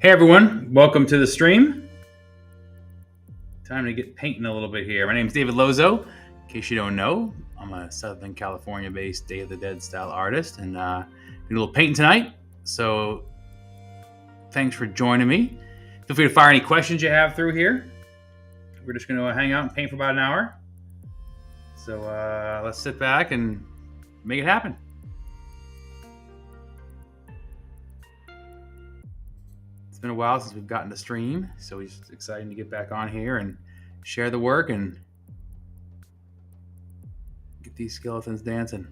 Hey everyone, welcome to the stream. Time to get painting a little bit here. My name is David Lozeau. In case you don't know, I'm a Southern California-based Day of the Dead style artist, and doing a little painting tonight. So, thanks for joining me. Feel free to fire any questions you have through here. We're just going to hang out and paint for about an hour. So let's sit back and make it happen. It's been a while since we've gotten to stream, so it's exciting to get back on here and share the work and get these skeletons dancing.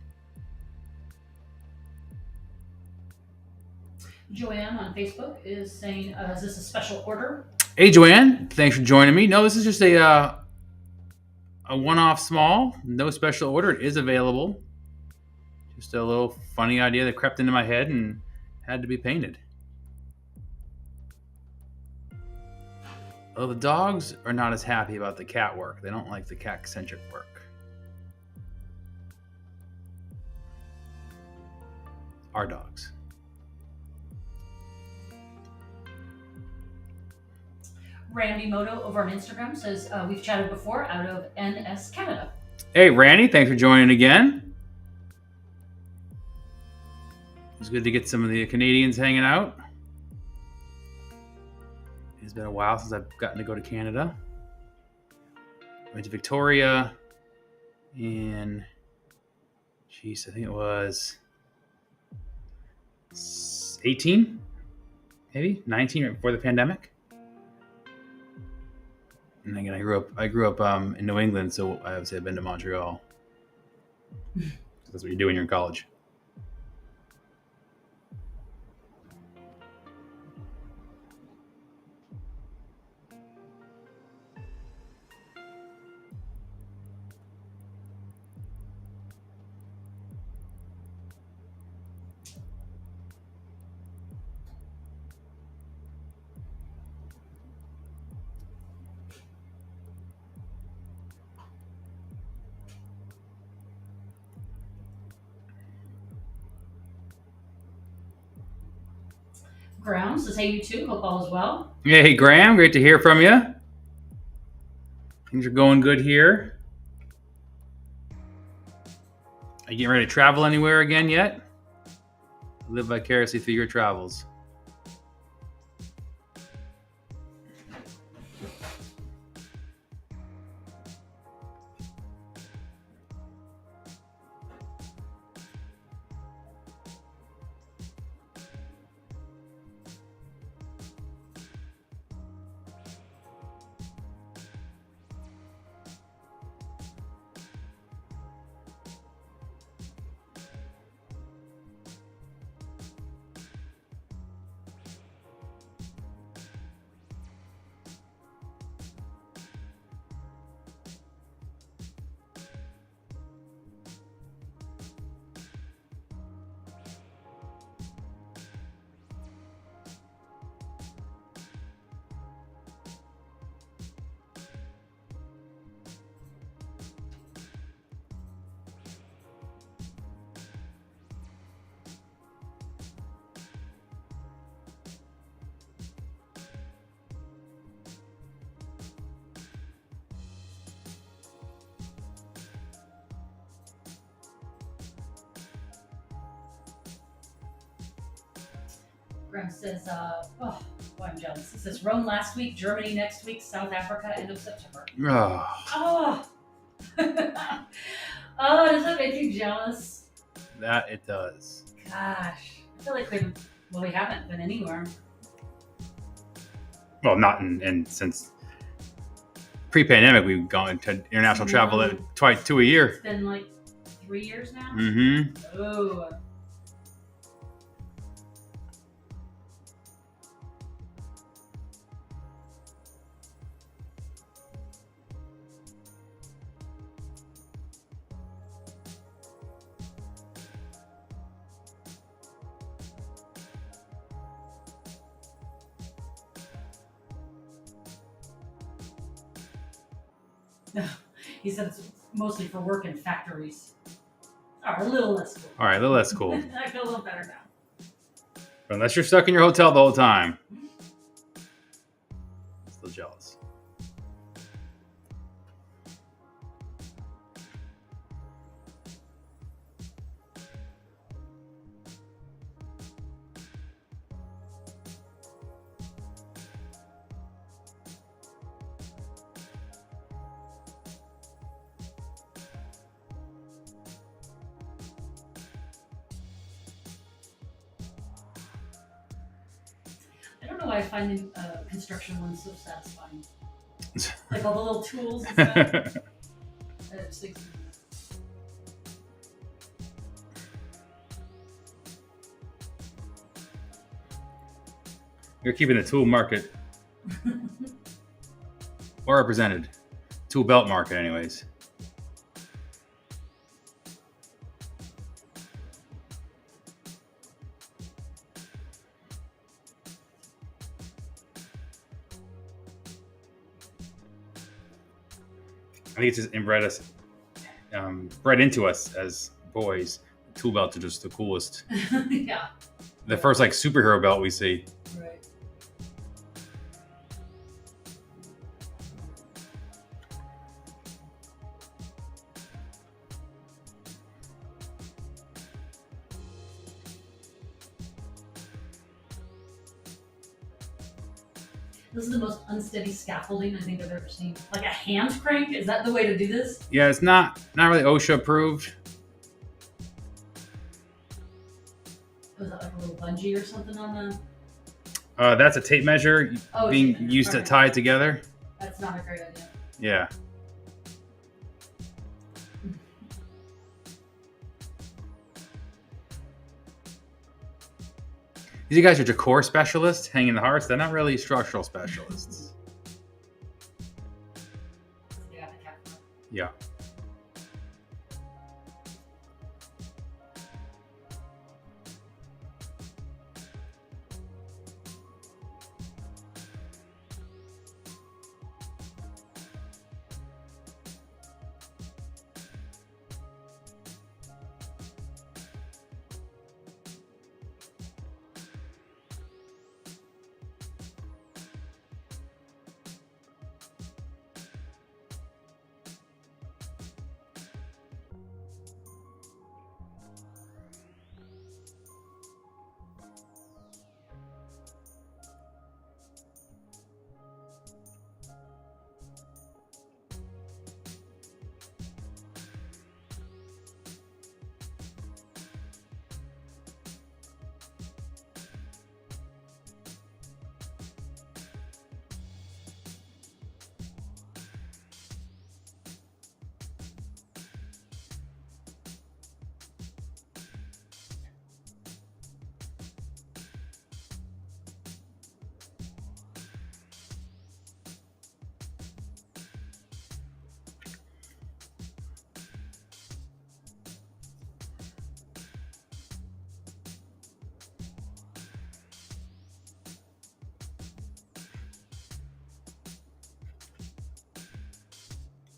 Joanne on Facebook is saying, is this a special order? Hey Joanne, thanks for joining me. No, this is just a one-off small, no special order. It is available. Just a little funny idea that crept into my head and had to be painted. Well, the dogs are not as happy about the cat work. They don't like the cat-centric work. Our dogs. Randy Moto over on Instagram says, we've chatted before out of NS Canada. Hey Randy, thanks for joining again. It's good to get some of the Canadians hanging out. It's been a while since I've gotten to go to Canada. I went to Victoria in, I think it was 18, maybe 19, right before the pandemic. And again, I grew up in New England, so I would say I've been to Montreal. That's what you do when you're in college. Graham says, hey, you too. Hope all is well. Hey, Graham. Great to hear from you. Things are going good here. Are you getting ready to travel anywhere again yet? Live vicariously through your travels. Graham says, oh, I'm jealous. It says, Rome last week, Germany next week, South Africa, end of September. Oh. Oh, does that make you jealous? That it does. Gosh, I feel like we haven't been anywhere. Well, not since pre-pandemic, we've gone to international travel twice, 2 a year. It's been like 3 years now. Mm-hmm. Oh. He said it's mostly for work in factories. Or a little less cool. All right, that's cool. I feel a little better now. Unless you're stuck in your hotel the whole time. why I find the construction ones so satisfying. Like all the little tools and stuff. It's like, You're keeping the tool market well represented. Tool belt market, anyways. I think it's just bred into us as boys. Tool belts are just the coolest. yeah. The first like superhero belt we see. Right. This is the most unsteady scaffolding I think I've ever seen. Like a hand crank? Is that the way to do this? Yeah, it's not really OSHA approved. Was that like a little bungee or something on the? That's a tape measure being tape measure. used to Alright. tie it together. That's not a great idea. Yeah. These guys are decor specialists, hanging the hearts. They're not really structural specialists. They got the cap on. Yeah.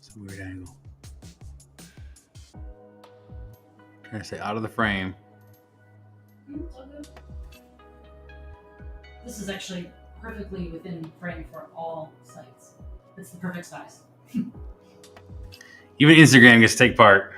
It's a weird angle. Trying to stay out of the frame. It's all good. This is actually perfectly within frame for all sites. It's the perfect size. Even Instagram gets to take part.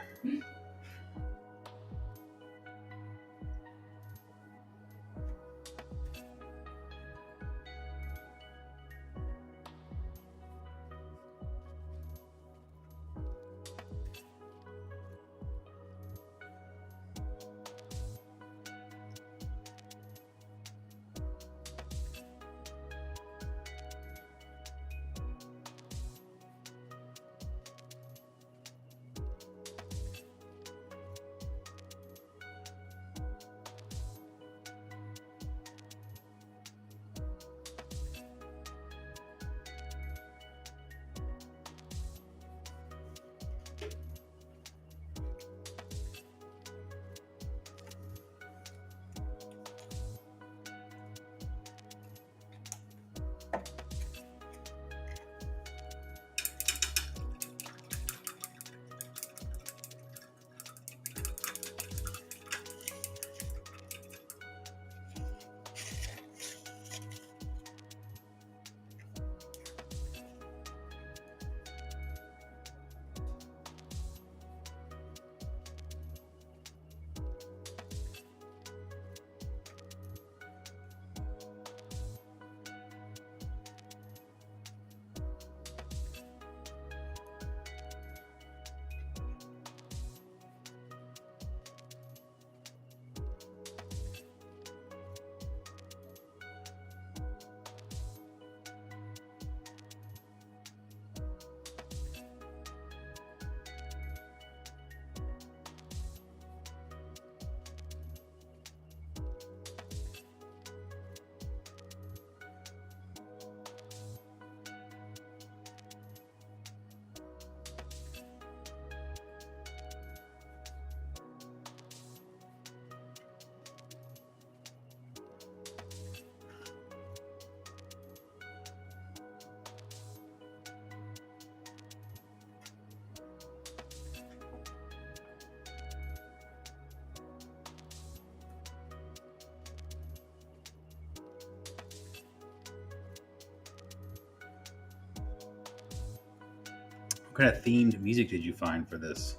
kind of themed music did you find for this?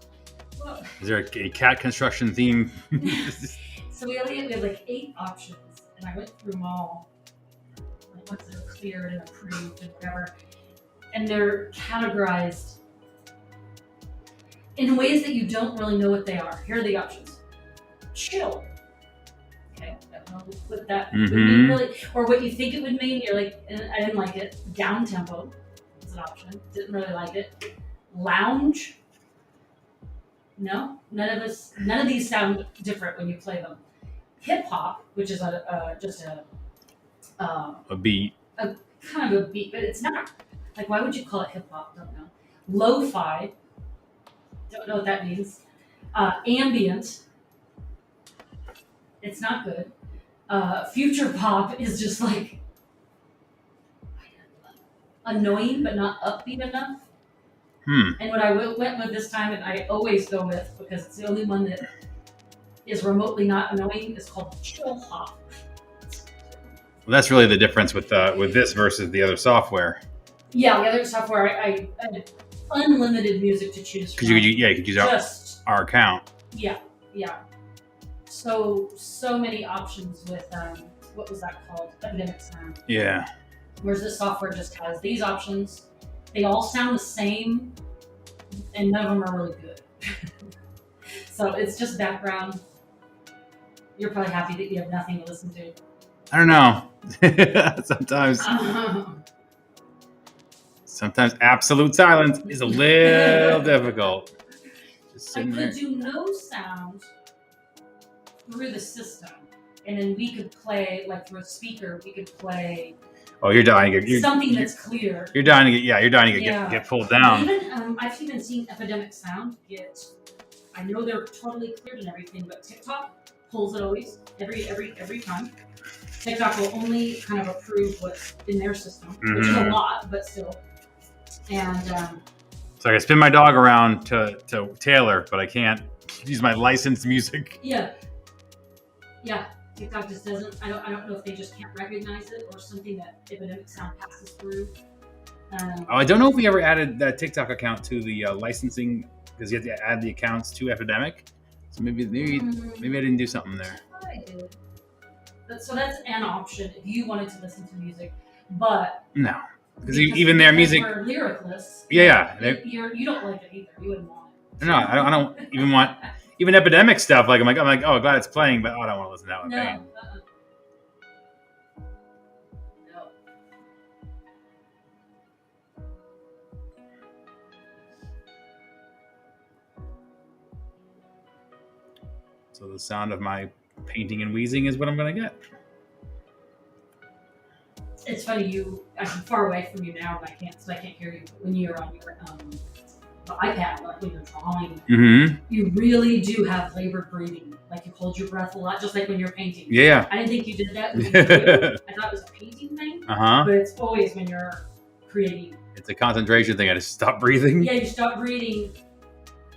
Well, Is there a cat construction theme? so we had like 8 options, and I went through them all, like ones that are cleared and approved and whatever, and they're categorized in ways that you don't really know what they are. Here are the options: chill. Okay, I don't know what that would mean really, or what you think it would mean. You're like, I didn't like it. Down tempo is an option. Didn't really like it. Lounge. No, none of these sound different when you play them. Hip hop, which is just A beat. a kind of a beat, but it's not. Like, why would you call it hip hop? Don't know. Lo-fi. Don't know what that means. Ambient. It's not good. Future pop is just like annoying, but not upbeat enough. And what I went with this time, and I always go with because it's the only one that is remotely not annoying, is called chill hop. Well, that's really the difference with this versus the other software. Yeah, the other software, I had unlimited music to choose from. Because you could use our account. Yeah. So many options with what was that called? Epidemic Sound. Yeah. Whereas this software just has these options. They all sound the same, and none of them are really good. So it's just background. You're probably happy that you have nothing to listen to. I don't know. Sometimes absolute silence is a little difficult. Just I sitting there. could do no sound through the system, and then we could play, like through a speaker, we could play Oh, you're dying to get something that's clear. You're dying to get pulled down. Even I've even seen Epidemic Sound get. I know they're totally cleared and everything, but TikTok pulls it always every time. TikTok will only kind of approve what's in their system, which is a lot, but still. And so I can spin my dog around to Taylor, but I can't use my licensed music. Yeah. TikTok just doesn't. I don't know if they just can't recognize it or something that Epidemic Sound passes through. I don't know if we ever added that TikTok account to the licensing, because you have to add the accounts to Epidemic. So maybe I didn't do something there. I did. So that's an option if you wanted to listen to music, but no, because even their music. We're lyricalists. Yeah. You don't like it either. You wouldn't want it. No, I don't even want even Epidemic stuff. Like I'm like, oh, glad it's playing, but I don't want to listen to that one. No. No. So the sound of my painting and wheezing is what I'm going to get. It's funny, I'm far away from you now, and I can't hear you. But when you're on your the iPad, like when you're drawing, you really do have labored breathing. Like you hold your breath a lot, just like when you're painting. Yeah. I didn't think you did that. I thought it was a painting thing. But it's always when you're creating. It's a concentration thing. I just stop breathing. Yeah, you stop breathing,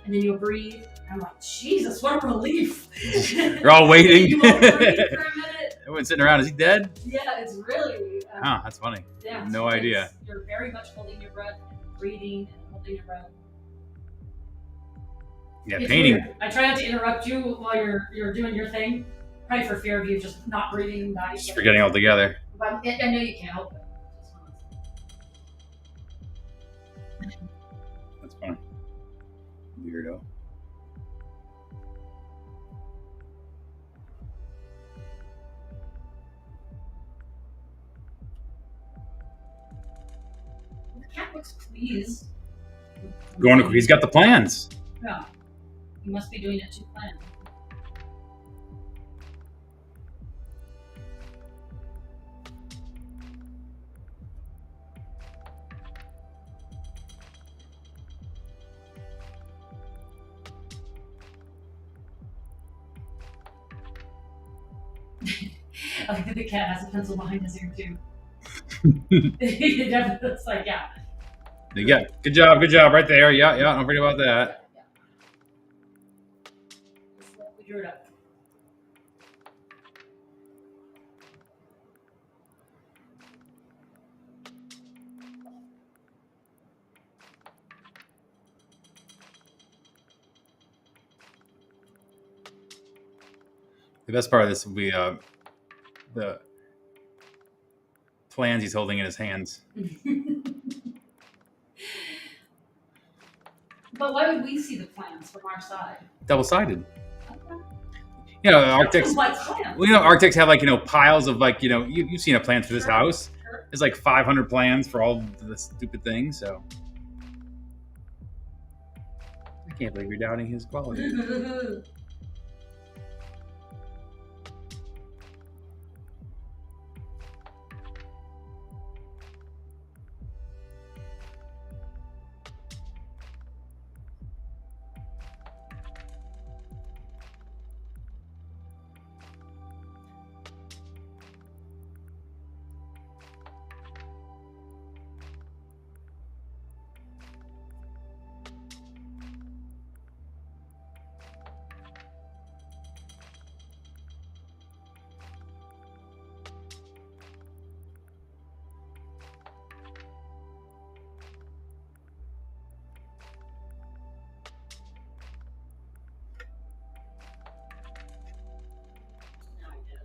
and then you'll breathe. I'm like, Jesus, what a relief! You're all waiting. You won't breathe for a minute. Everyone's sitting around. Is he dead? Yeah, it's really. That's funny. Yeah, no idea. You're very much holding your breath, and breathing, and holding your breath. Yeah, it's painting. Weird. I try not to interrupt you while you're doing your thing, probably for fear of you just not breathing. Just forgetting altogether. But I know you can't help it. That's funny. Weirdo. The cat looks pleased. He's got the plans. Yeah. He must be doing it to plan. I think the cat has a pencil behind his ear too. It's like, yeah. Yeah, good job right there. Yeah, don't forget about that. We drew it up. The best part of this will be the plans he's holding in his hands. But why would we see the plans from our side? Double-sided. Okay. You know, architects. Complex plans. Well, you know, architects have like, you know, piles of like, you know, you've seen a plan for this Sure. house. Sure. There's like 500 plans for all the stupid things. So I can't believe you're doubting his quality.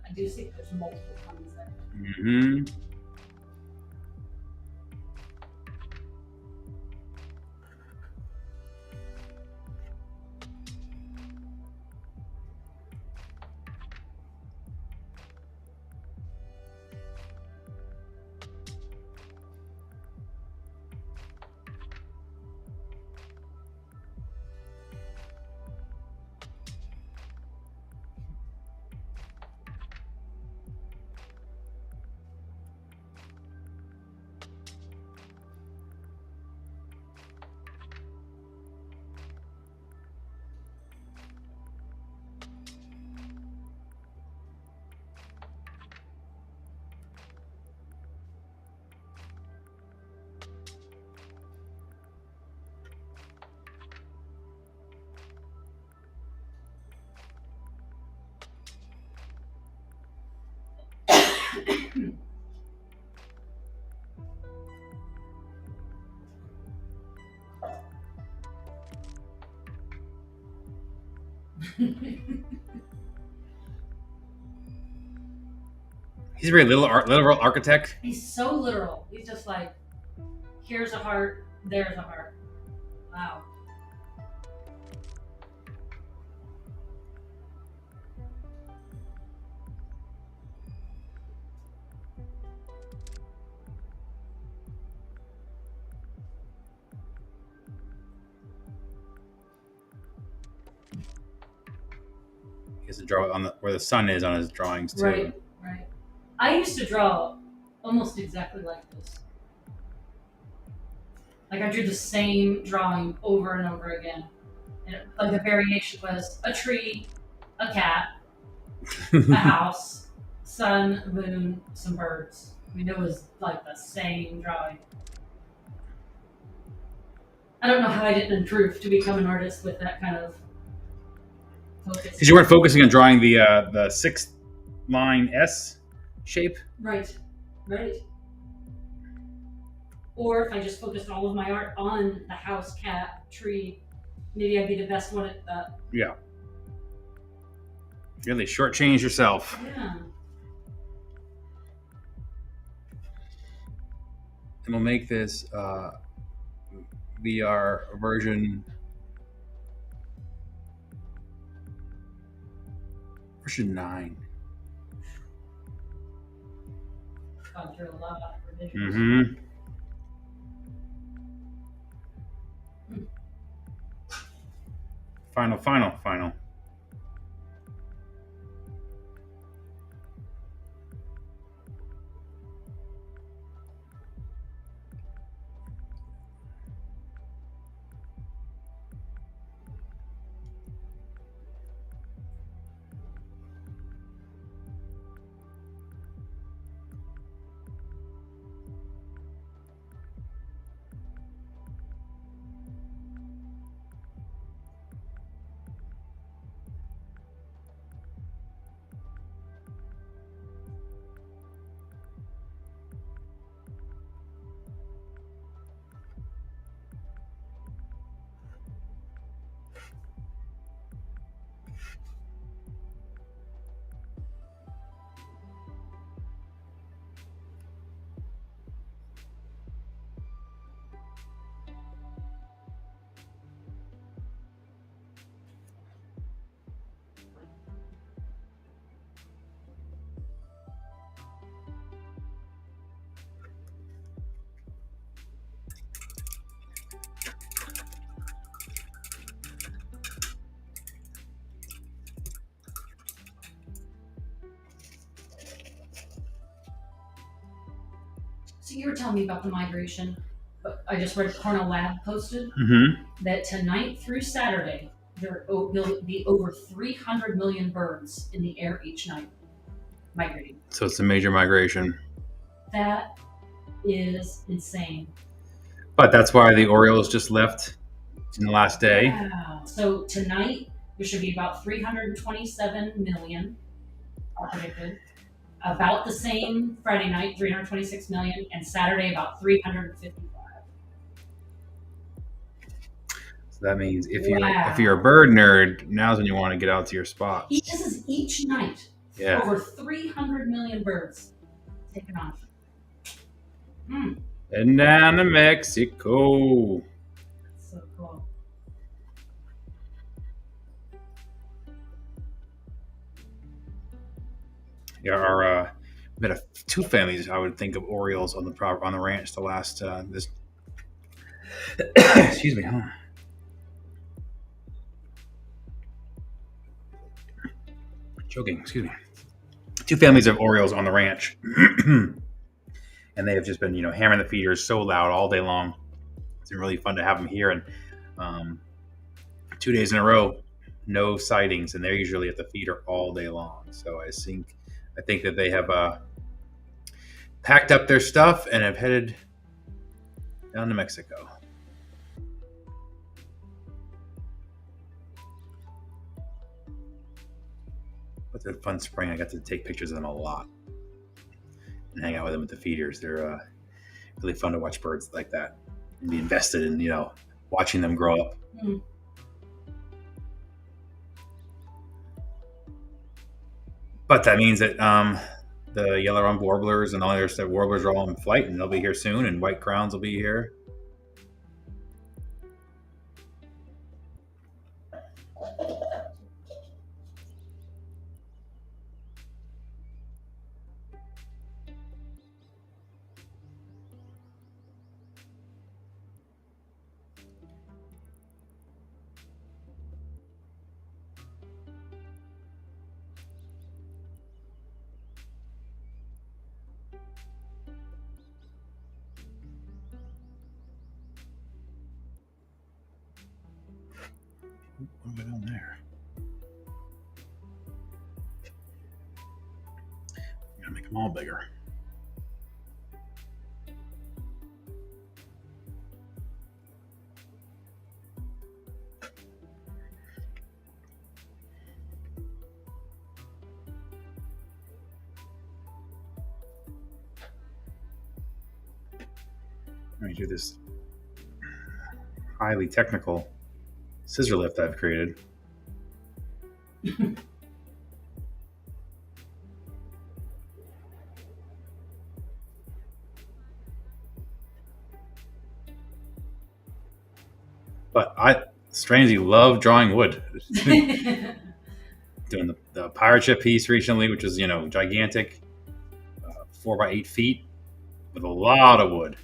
I do see there's multiple plans there. Mm-hmm. He's a very literal architect. He's so literal. He's just like, here's a heart, there's a heart. Wow. He has to draw on where the sun is on his drawings too. Right, right. I used to draw almost exactly like this. Like I drew the same drawing over and over again. And like the variation was a tree, a cat, a house, sun, moon, some birds. I mean, it was like the same drawing. I don't know how I didn't improve to become an artist with that kind of focus. Because you weren't focusing on drawing the 6-line S shape. Right, right. Or if I just focused all of my art on the house, cat, tree, maybe I'd be the best one at that. Yeah. Really shortchange yourself. Yeah. And we'll make this VR version 9. Gone through a lot of revisions. Mm-hmm. Final. So you were telling me about the migration, but I just read Cornell Lab posted that tonight through Saturday, there will be over 300 million birds in the air each night migrating. So it's a major migration. That is insane. But that's why the Orioles just left in the last day. Wow. So tonight, there should be about 327 million are predicted. About the same Friday night, 326 million, and Saturday about 355. So that means if you're a bird nerd, now's when you want to get out to your spots. This is each night. Yeah. Over 300 million birds taken off. And down to Mexico. That's so cool. Yeah, we had two families. I would think of Orioles on the ranch the last this. Excuse me, huh? Choking. Excuse me. Two families of Orioles on the ranch, and they have just been hammering the feeders so loud all day long. It's been really fun to have them here, and 2 days in a row, no sightings, and they're usually at the feeder all day long. So I think that they have packed up their stuff and have headed down to Mexico. But it's a fun spring. I got to take pictures of them a lot and hang out with them at the feeders. They're really fun to watch birds like that and be invested in, watching them grow up. But that means that the yellow-rumped warblers and all the other stuff, warblers are all in flight, and they'll be here soon, and white crowns will be here. What have I done there? I'm gonna make them all bigger. Let me do this highly technical scissor lift I've created. But I strangely love drawing wood. Doing the pirate ship piece recently, which is gigantic, 4 by 8 feet with a lot of wood.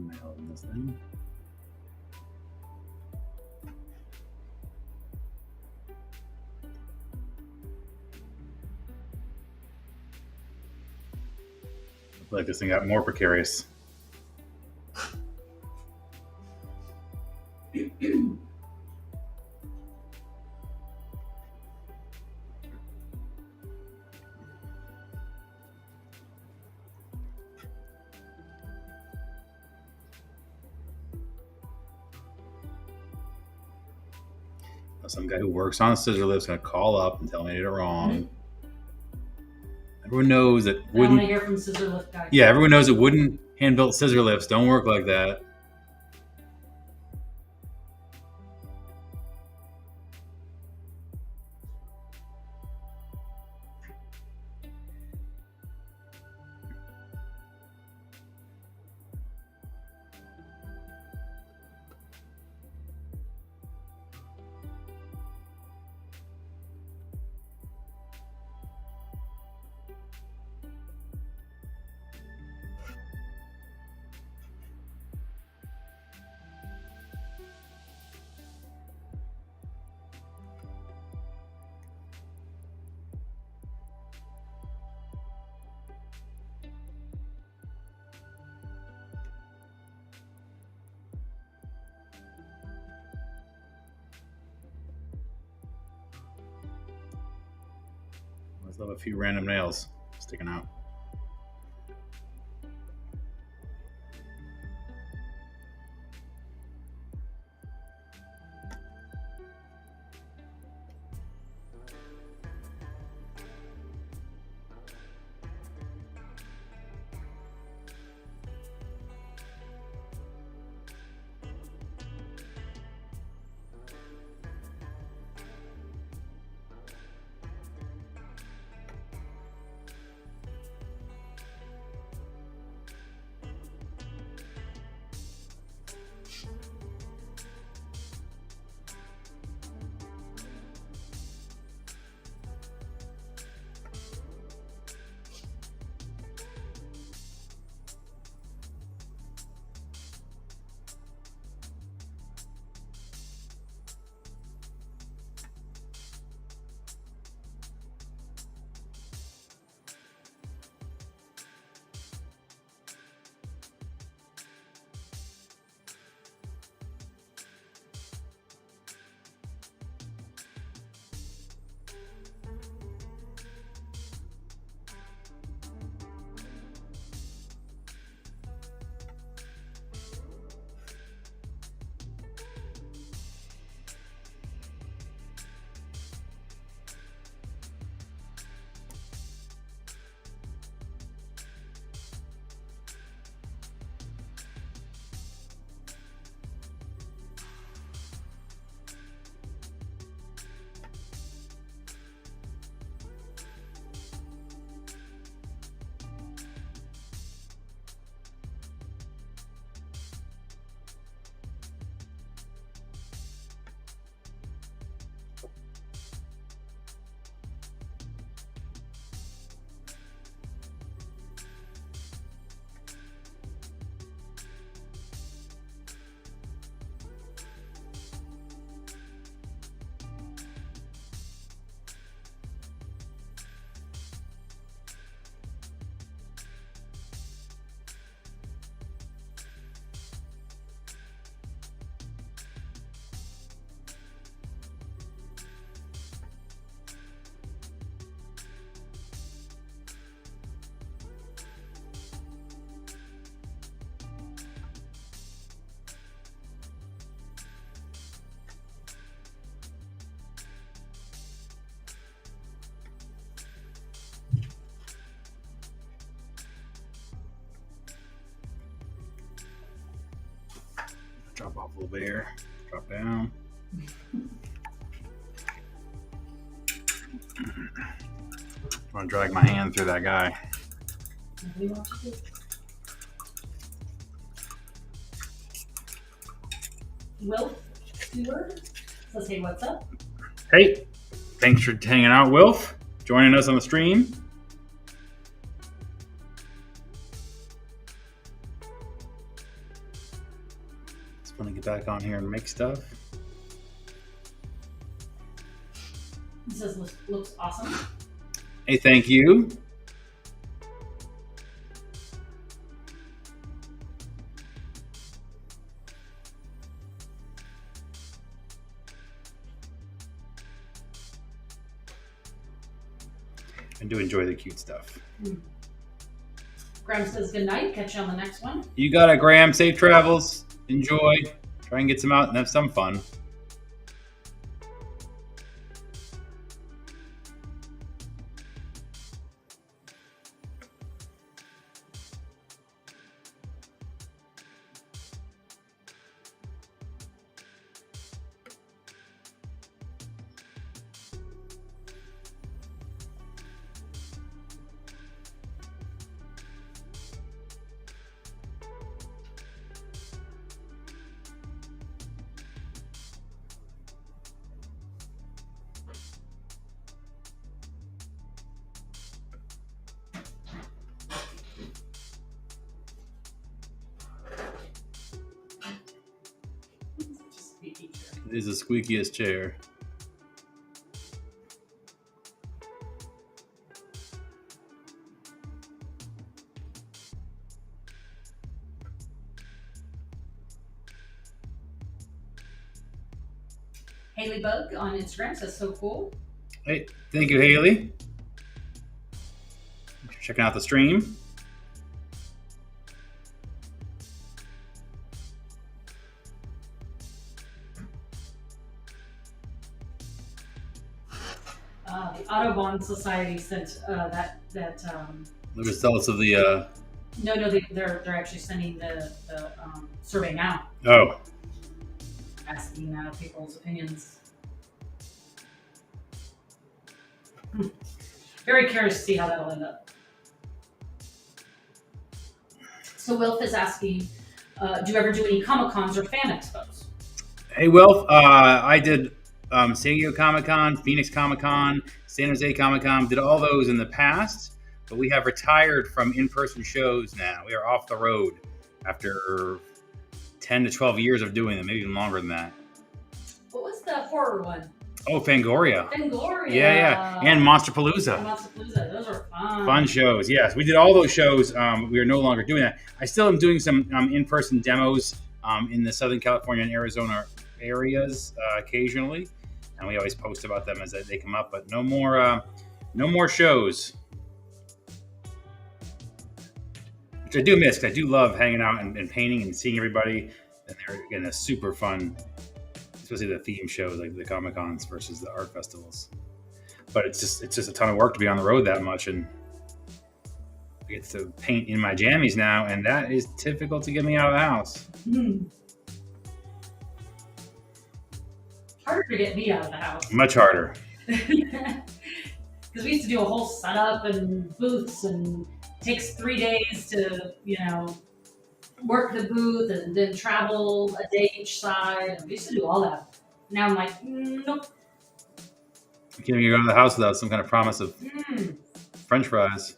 Nail in this thing. I feel like this thing got more precarious. Some guy who works on a scissor lift is going to call up and tell me I did it wrong. Everyone knows that wooden. I want to hear from scissor lift guys. Yeah, everyone knows that wooden hand-built scissor lifts don't work like that. Still have a few random nails sticking out. Drop off a little bit here. Drop down. I'm gonna drag my hand through that guy. Will Stewart says, hey, what's up? Hey, thanks for hanging out, Wilf. Joining us on the stream. It's fun to get back on here and make stuff. He says, looks awesome. Hey, thank you. I do enjoy the cute stuff. Graham says, good night. Catch you on the next one. You got it, Graham. Safe travels. Enjoy. Try and get some out and have some fun. It is the squeakiest chair. Haley Bug on Instagram says, so cool. Hey, thank you, Haley. checking out the stream. The Audubon Society sent that. The results of the. No, they're actually sending the survey now. Oh. Asking people's opinions. Very curious to see how that'll end up. So Wilf is asking, do you ever do any Comic-Cons or fan expos? Hey, Wilf, I did San Diego Comic-Con, Phoenix Comic-Con, San Jose Comic-Con, did all those in the past, but we have retired from in-person shows now. We are off the road after 10 to 12 years of doing them, maybe even longer than that. What was the horror one? Oh, Fangoria. Fangoria. Yeah. And Monsterpalooza. Monsterpalooza. Those were fun. Fun shows, yes. We did all those shows. We are no longer doing that. I still am doing some in-person demos in the Southern California and Arizona areas occasionally. And we always post about them as they come up. But no more shows. Which I do miss. I do love hanging out and painting and seeing everybody. And they're, again, a super fun, especially the theme shows like the Comic-Cons versus the art festivals. But it's just a ton of work to be on the road that much, and I get to paint in my jammies now, and that is difficult to get me out of the house. Harder to get me out of the house. Much harder. Because we used to do a whole setup and booths, and it takes 3 days to, work the booth and then travel a day each side. And we used to do all that. Now I'm like, nope. You can't even go out of the house without some kind of promise of French fries.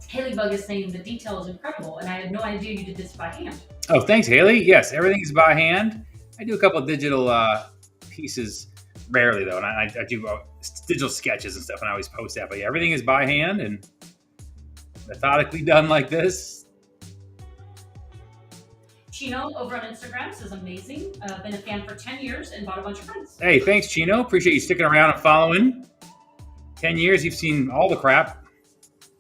Haley Bug is saying the detail is incredible, and I had no idea you did this by hand. Oh, thanks, Haley. Yes, everything is by hand. I do a couple of digital pieces, rarely though, and I do digital sketches and stuff, and I always post that. But yeah, everything is by hand and methodically done like this. Chino over on Instagram says amazing. Been a fan for 10 years and bought a bunch of prints. Hey, thanks, Chino. Appreciate you sticking around and following. 10 years, you've seen all the crap.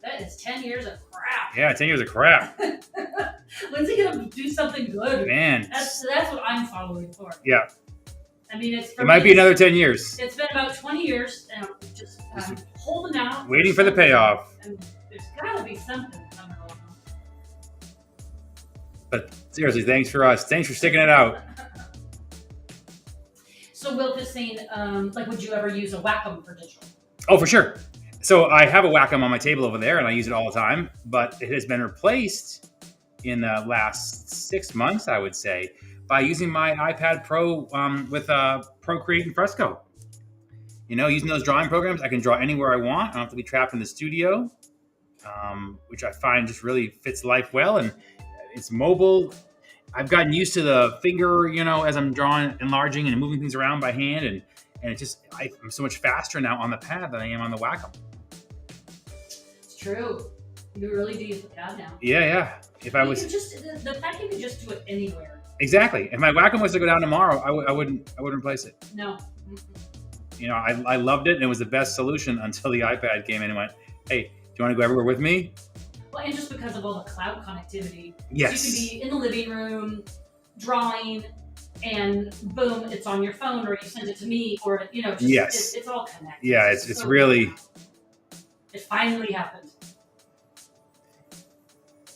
That is 10 years of crap. Yeah, 10 years of crap. When's he gonna do something good? Man. That's what I'm following for. Yeah. I mean, it might be another 10 years. It's been about 20 years, and I'm holding out. Waiting for the payoff. And there's gotta be something coming along. But seriously, thanks for sticking it out. So Will is saying, would you ever use a Wacom for digital? Oh, for sure. So I have a Wacom on my table over there, and I use it all the time. But it has been replaced in the last 6 months, I would say, by using my iPad Pro with Procreate and Fresco. Using those drawing programs, I can draw anywhere I want. I don't have to be trapped in the studio, which I find just really fits life well. And it's mobile. I've gotten used to the finger, as I'm drawing, enlarging and moving things around by hand. And I'm so much faster now on the pad than I am on the Wacom. It's true. You really do use the pad now. Yeah. If I was the fact you could just do it anywhere. Exactly. If my Wacom was to go down tomorrow, I wouldn't replace it. No. I loved it, and it was the best solution until the iPad came in and went, "Hey, do you want to go everywhere with me?" Well, and just because of all the cloud connectivity. Yes. So you can be in the living room drawing, and boom, it's on your phone, or you send it to me, or yes. It's all connected. Yeah, it's really. It finally happened.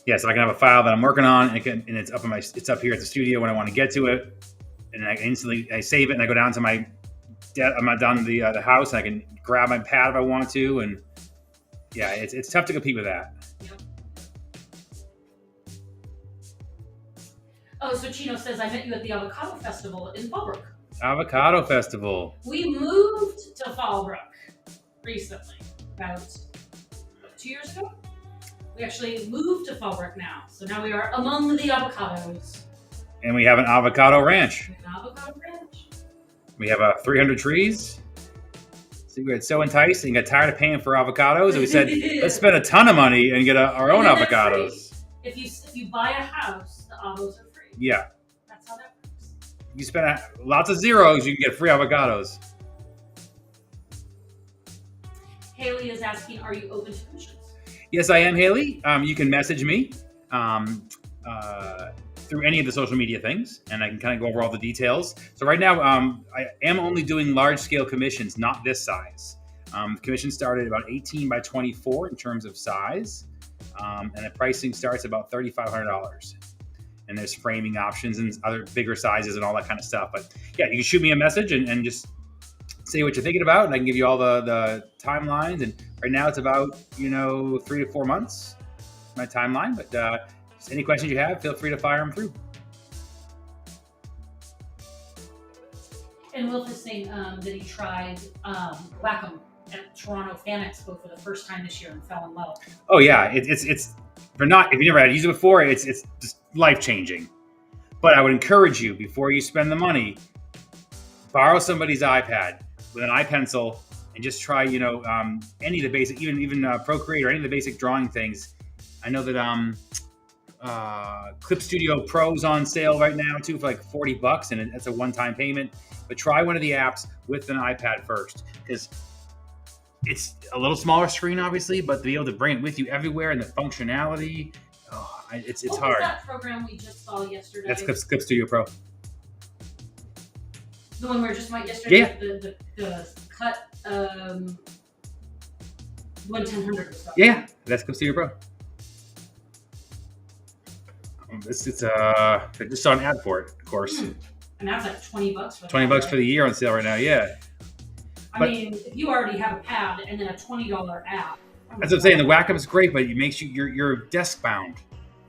Yeah, so I can have a file that I'm working on, and it's up here at the studio when I want to get to it, and I save it, and I go down to the house, and I can grab my pad if I want to, and yeah, it's tough to compete with that. Yep. Oh, so Chino says, I met you at the Avocado Festival in Fallbrook. Avocado Festival. We moved to Fallbrook recently, about 2 years ago. We actually moved to Fallbrook now. So now we are among the avocados. And we have an avocado ranch. An avocado ranch. We have 300 trees. So we got so enticed and got tired of paying for avocados. And we said, let's spend a ton of money and get our own avocados. If you buy a house, the avos are free. Yeah. That's how that works. You spend lots of zeros, you can get free avocados. Haley is asking, are you open to commissions? Yes, I am, Haley. You can message me through any of the social media things, and I can kind of go over all the details. So right now, I am only doing large-scale commissions, not this size. The commission started at about 18 by 24 in terms of size, and the pricing starts about $3,500. And there's framing options and other bigger sizes and all that kind of stuff. But yeah, you can shoot me a message and just say what you're thinking about, and I can give you all the timelines. And right now it's about 3 to 4 months, my timeline. But just any questions you have, feel free to fire them through. And Wilf is saying that he tried Wacom at Toronto Fan Expo for the first time this year and fell in love. Oh yeah, it's if you never had to use it before, it's just life changing. But I would encourage you, before you spend the money, borrow somebody's iPad with an iPencil and just try any of the basic, even Procreate or any of the basic drawing things. I know that Clip Studio Pro's on sale right now too for like $40, and it's a one-time payment. But try one of the apps with an iPad first, because it's a little smaller screen, obviously, but to be able to bring it with you everywhere and the functionality, it's what hard. Was that program we just saw yesterday? That's Clip Studio Pro. The one we were just about yesterday. Yeah. The cut 1/1000 or so. Yeah, that's Clip Studio Pro. I just saw an ad for it, of course. And that's like $20 for $20 for the year on sale right now. Yeah. I mean, if you already have a pad and then a $20 app. That's what I'm saying. The Wacom's great, but it makes you're desk bound,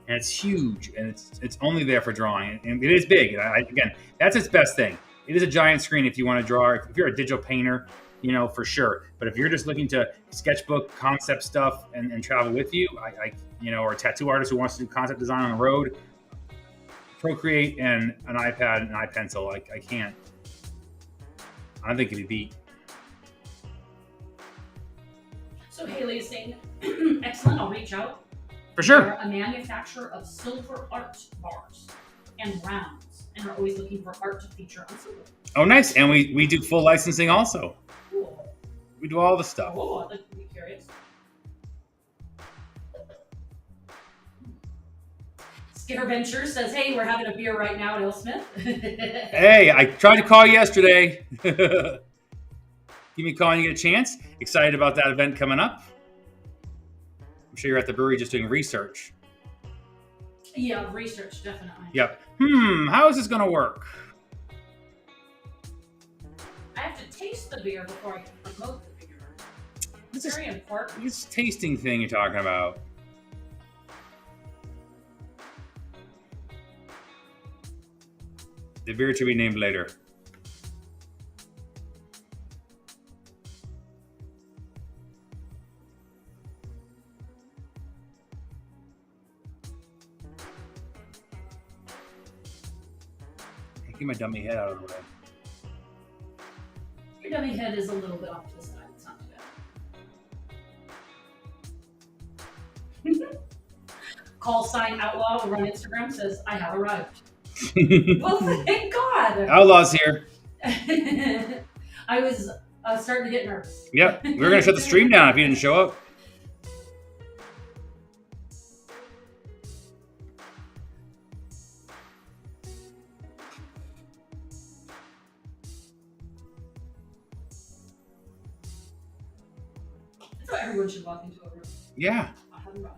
and it's huge, and it's only there for drawing, and it is big. And again, that's its best thing. It is a giant screen if you want to draw. If you're a digital painter, for sure. But if you're just looking to sketchbook concept stuff and travel with you, or a tattoo artist who wants to do concept design on the road, Procreate and an iPad and an iPencil, I can't. I don't think it would beat. So Haley is saying, excellent, I'll reach out. For sure. We're a manufacturer of silver art bars and rounds, and are always looking for art to feature on silver. Oh, nice. And we do full licensing also. Cool. We do all the stuff. Oh, I'd like to be curious. Skipper Venture says, hey, we're having a beer right now at Smith. Hey, I tried to call you yesterday. Give me a call when you get a chance. Excited about that event coming up. I'm sure you're at the brewery just doing research. Yeah, research, definitely. Yep. How is this going to work? I have to taste the beer before I can promote the beer. It's very important. This tasting thing you're talking about. The beer to be named later. Get my dummy head out of the way. Your dummy head is a little bit off to the side. It's not too bad. Call sign outlaw over on Instagram says, I have arrived. Well, thank God. Outlaw's here. I was starting to get nervous. Yep. We were going to shut the stream down if you didn't show up. That's what everyone should walk into a room. Yeah. I have arrived.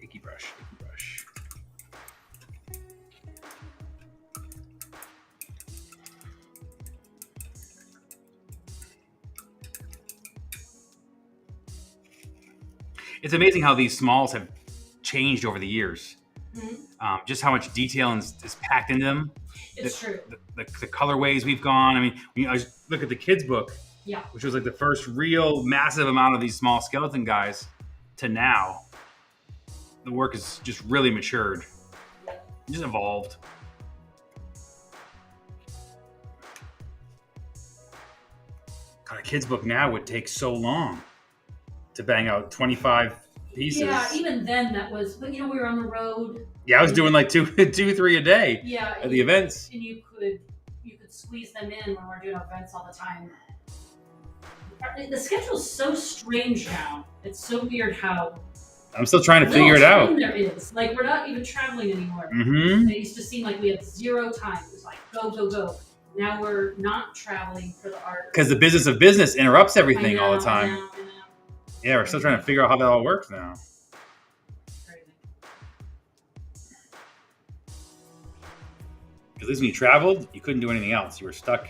Icky brush. It's amazing how these smalls have changed over the years. Just how much detail is packed into them. It's true. The colorways we've gone. I mean, when I look at the kids' book, Yeah. which was like the first real massive amount of these small skeleton guys, to now, the work has just really matured, just evolved. God, a kid's book now would take so long to bang out 25 pieces. Yeah, even then that was, but we were on the road. Yeah, I was doing like two, 3 a day. Yeah, at the events. And you could squeeze them in when we're doing events all the time. The schedule's so strange now. It's so weird how. I'm still trying to figure it out. There is like we're not even traveling anymore. Mm-hmm. It used to seem like we had zero time. It was like go go go. Now we're not traveling for the art because the business of business interrupts everything all the time. I know. Yeah, we're still trying to figure out how that all works now. Because at least when you traveled, you couldn't do anything else. You were stuck.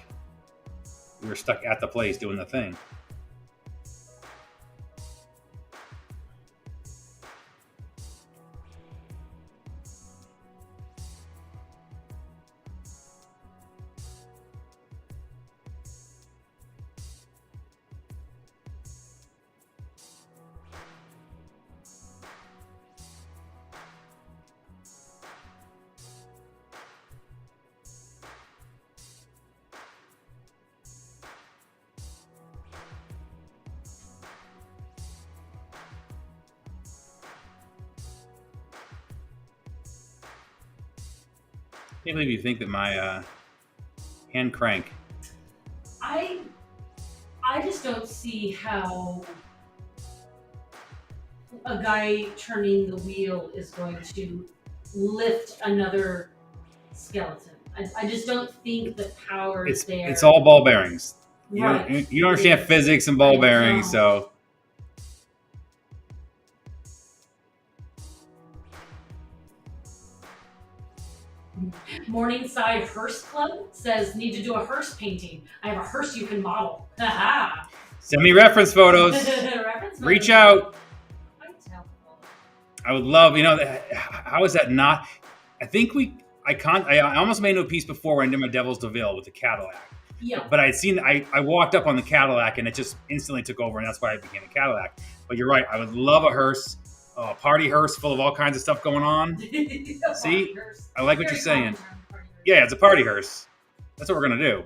We were stuck at the place doing the thing. I can't believe you think that my hand crank. I just don't see how a guy turning the wheel is going to lift another skeleton. I just don't think the power is there. It's all ball bearings. Right. You don't understand physics and ball bearings, so. Morningside Hearse Club says, need to do a hearse painting. I have a hearse you can model. Ha Send me reference photos. Reach out. I would love, how is that not? I think I almost made a piece before when I did my Devil's DeVille with the Cadillac. Yeah. But I walked up on the Cadillac and it just instantly took over, and that's why it became a Cadillac. But you're right. I would love a hearse. A party hearse full of all kinds of stuff going on. See? I like what you're saying. Yeah, it's a party hearse. That's what we're going to do.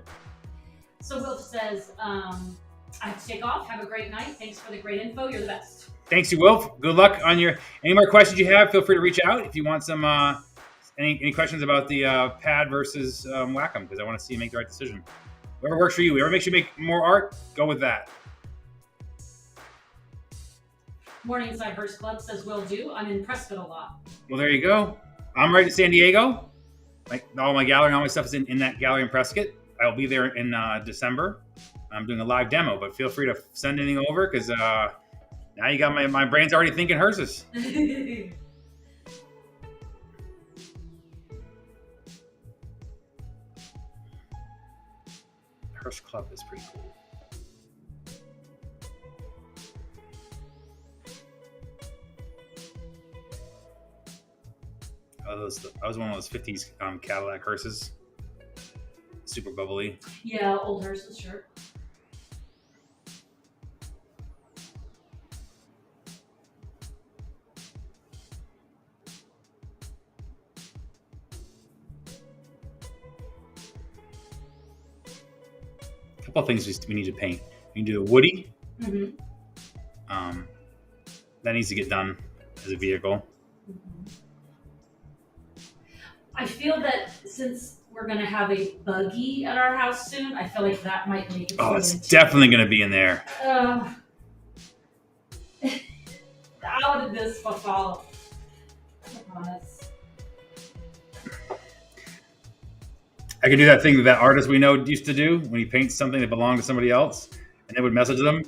So Will says, I have to take off. Have a great night. Thanks for the great info. You're the best. Thanks, you Wilf. Good luck on any more questions you have. Feel free to reach out if you want some any questions about the pad versus Wacom, because I want to see you make the right decision. Whatever works for you. Whatever makes you make more art, go with that. Morningside Hearse Club says, will do. I'm in Prescott a lot. Well, there you go. I'm right in San Diego. All my gallery and all my stuff is in that gallery in Prescott. I'll be there in December. I'm doing a live demo, but feel free to send anything over, because now you got my brain's already thinking hearses. Hearse Club is pretty cool. I was one of those 50s Cadillac hearses. Super bubbly. Yeah, old hearses, sure. A couple of things we need to paint. We need to do a Woody. Mm-hmm. That needs to get done as a vehicle. Mm-hmm. I feel that since we're going to have a buggy at our house soon, I feel like that might make it. Oh, it's definitely going to be in there. How did this fall? I promise. I could do that thing that artist we know used to do when he paints something that belonged to somebody else, and they would message them,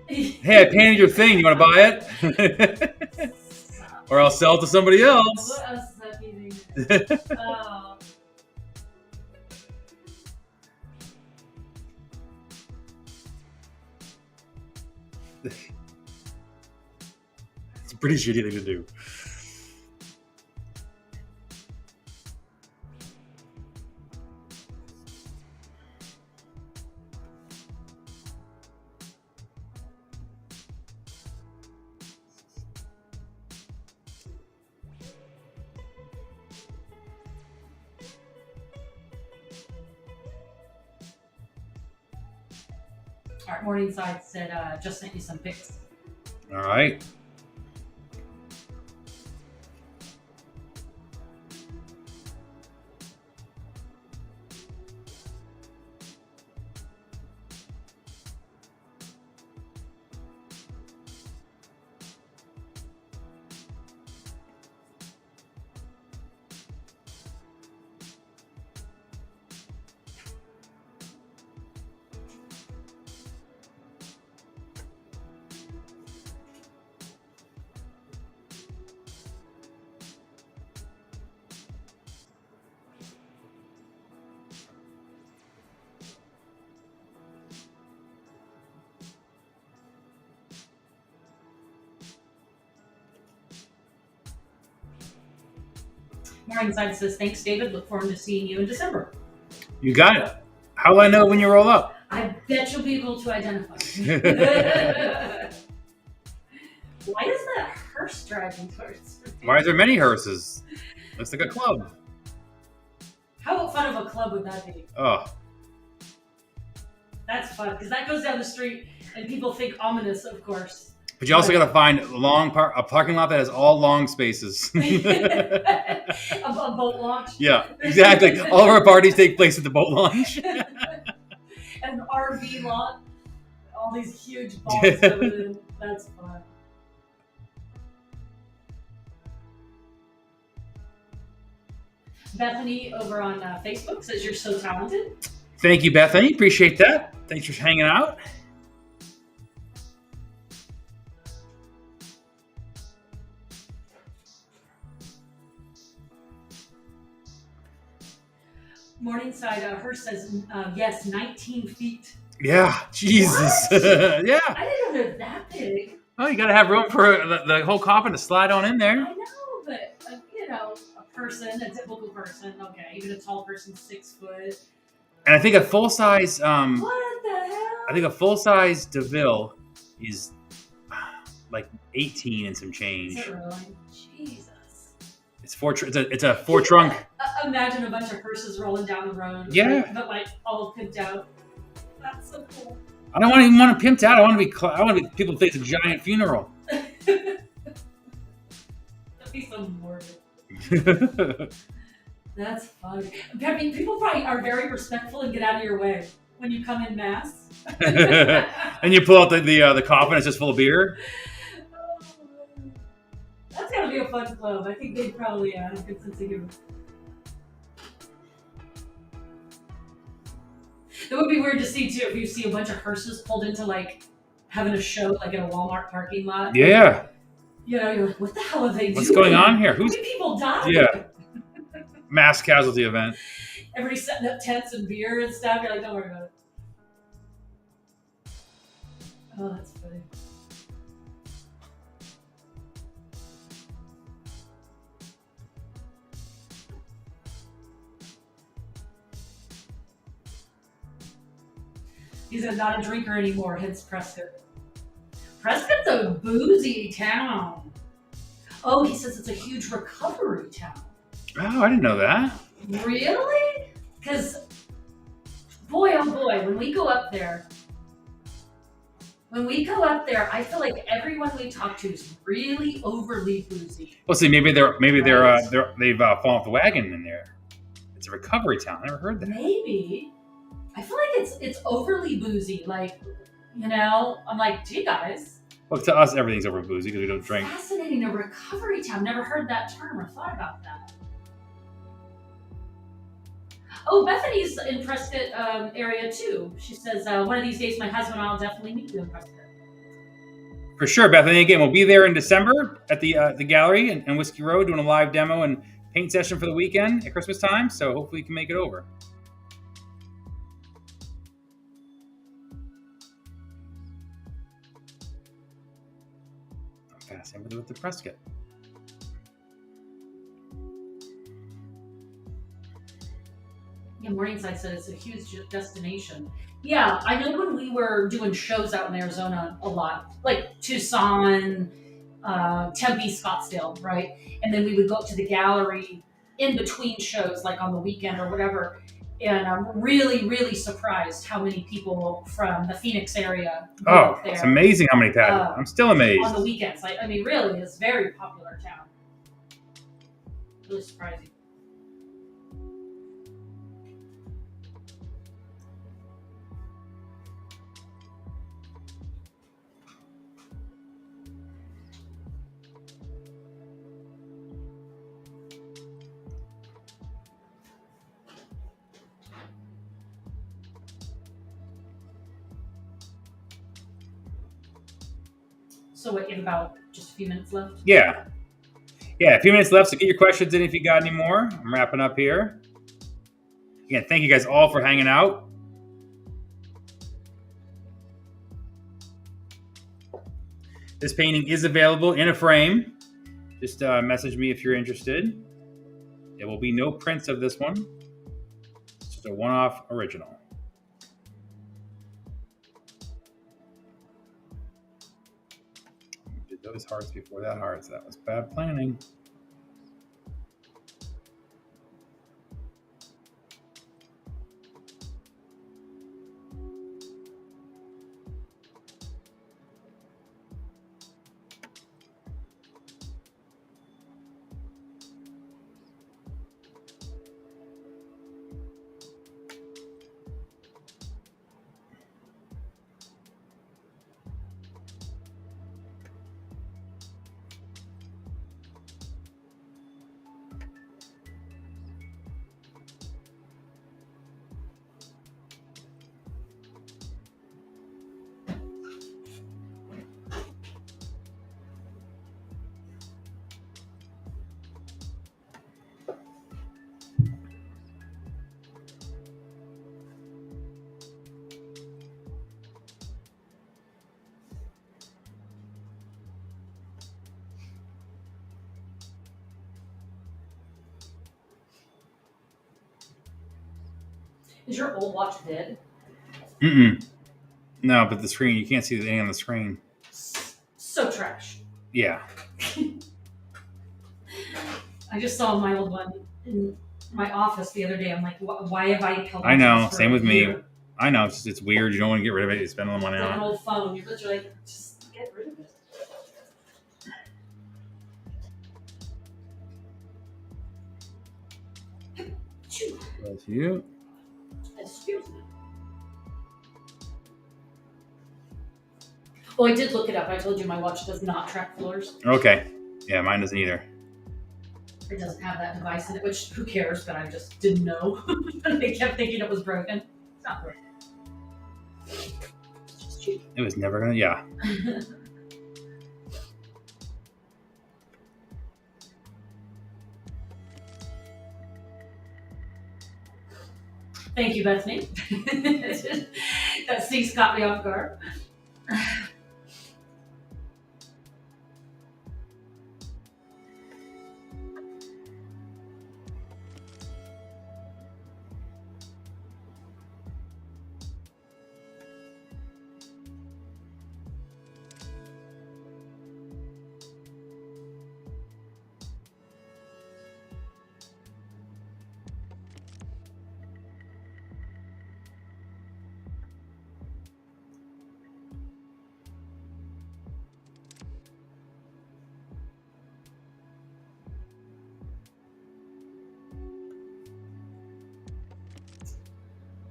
"Hey, I painted your thing. You want to buy it? Or I'll sell it to somebody else." What else is that meaning? It's a pretty shitty thing to do. All right, Morningside said, just sent you some pics. All right. Morningside says, thanks, David. Look forward to seeing you in December. You got it. How will I know when you roll up? I bet you'll be able to identify. Why is that hearse driving towards me? Why is there many hearses? Looks like a club. How fun of a club would that be? Oh, That's fun, because that goes down the street and people think ominous, of course. but you also got to find a parking lot that has all long spaces. A boat launch. Yeah, exactly. All of our parties take place at the boat launch. An RV lot. All these huge balls coming in. That's fun. Bethany over on Facebook says you're so talented. Thank you, Bethany. Appreciate that. Thanks for hanging out. Morningside, hers says, yes, 19 feet. Yeah, Jesus. Yeah. I didn't know they're that big. Oh, you got to have room for the whole coffin to slide on in there. I know, but, a person, a typical person, okay, even a tall person, 6 foot. And I think a full size. What the hell? I think a full size DeVille is like 18 and some change. Is it really? Jesus. It's a four trunk. Imagine a bunch of hearses rolling down the road. Yeah. But all pimped out. That's so cool. I don't even want to pimped out. I want to be people think it's a giant funeral. That'd be so morbid. That's funny. I mean, people probably are very respectful and get out of your way when you come in mass. And you pull out the coffin. It's just full of beer. That's gotta be a fun club. I think they'd probably have a good sense of humor. It would be weird to see too if you see a bunch of hearses pulled into having a show in a Walmart parking lot. Yeah. You're like, what the hell are they doing? What's going on here? How many people died? Yeah. Mass casualty event. Everybody's setting up tents and beer and stuff. You're like, don't worry about it. Oh, that's funny. He's not a drinker anymore, hence Prescott. Prescott's a boozy town. Oh, he says it's a huge recovery town. Oh, I didn't know that. Really? Because, boy, oh boy, when we go up there, I feel like everyone we talk to is really overly boozy. Well, see, maybe they've fallen off the wagon in there. It's a recovery town. I never heard that. Maybe. I feel like it's overly boozy. I'm like, gee, guys. Well, to us, everything's over boozy because we don't drink. Fascinating, a recovery town. Never heard that term or thought about that. Oh, Bethany's in Prescott area too. She says, one of these days my husband and I will definitely meet you in Prescott. For sure, Bethany. Again, we'll be there in December at the gallery and Whiskey Road doing a live demo and paint session for the weekend at Christmas time. So hopefully you can make it over. I'm fascinated with the Prescott. Yeah, Morningside said it's a huge destination. Yeah, I know when we were doing shows out in Arizona a lot, like Tucson, Tempe, Scottsdale, right? And then we would go up to the gallery in between shows, like on the weekend or whatever. And I'm really, really surprised how many people from the Phoenix area go Oh, up there it's amazing how many patches. I'm still amazed. on the weekends. I mean, really, it's a very popular town. Really surprising. So what, you have about just a few minutes left? Yeah. Yeah, a few minutes left, so get your questions in if you got any more. I'm wrapping up here. Again, thank you guys all for hanging out. This painting is available in a frame. Just message me if you're interested. There will be no prints of this one. It's just a one-off original. I did those hearts before that heart, so that was bad planning. Is your old watch dead? No, but the screen, you can't see the thing on the screen. So trash. Yeah. I just saw my old one in my office the other day. I'm like, why have I held on I know, to this for same a with year? me. I know, it's weird. You don't want to get rid of it. You spend all the money It's like on an it. old phone. You're literally like, just get rid of it. Phew. Bless you. Excuse me. Oh, I did look it up. I told you my watch does not track floors. Okay. Yeah, mine doesn't either. It doesn't have that device in it, which who cares? But I just didn't know. They kept thinking it was broken. It's not broken. It's just cheap. It was never gonna. Yeah. Thank you, Bethany. That sneeze caught me off guard.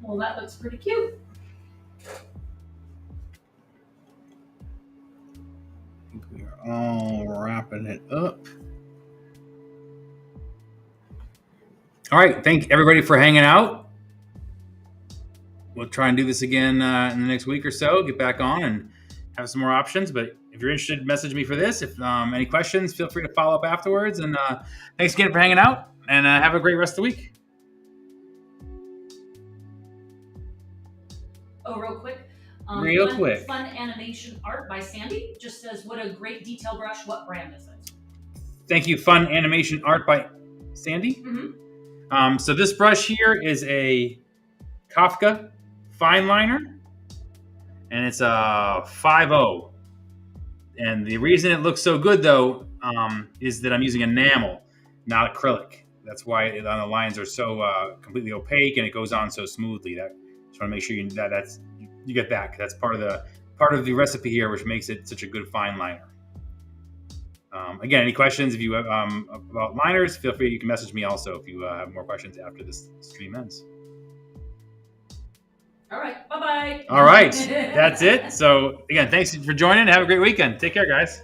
Well, that looks pretty cute. I think we are all wrapping it up. All right. Thank everybody for hanging out. We'll try and do this again in the next week or so. Get back on and have some more options. But if you're interested, message me for this. If any questions, feel free to follow up afterwards. And thanks again for hanging out. And have a great rest of the week. Oh, real quick. Real quick. Fun animation art by Sandy just says, "What a great detail brush. What brand is it?" Thank you. Fun animation art by Sandy. Mm-hmm. So this brush here is a Kafka fine liner, and it's a 5.0. And the reason it looks so good, though, is that I'm using enamel, not acrylic. That's why the lines are so completely opaque and it goes on so smoothly. That just want to make sure you get that. That's part of the recipe here, which makes it such a good fine liner. Again, any questions if you have about liners, feel free. You can message me also if you have more questions after this stream ends. All right. Bye-bye. All right. That's it. So again, thanks for joining. Have a great weekend. Take care, guys.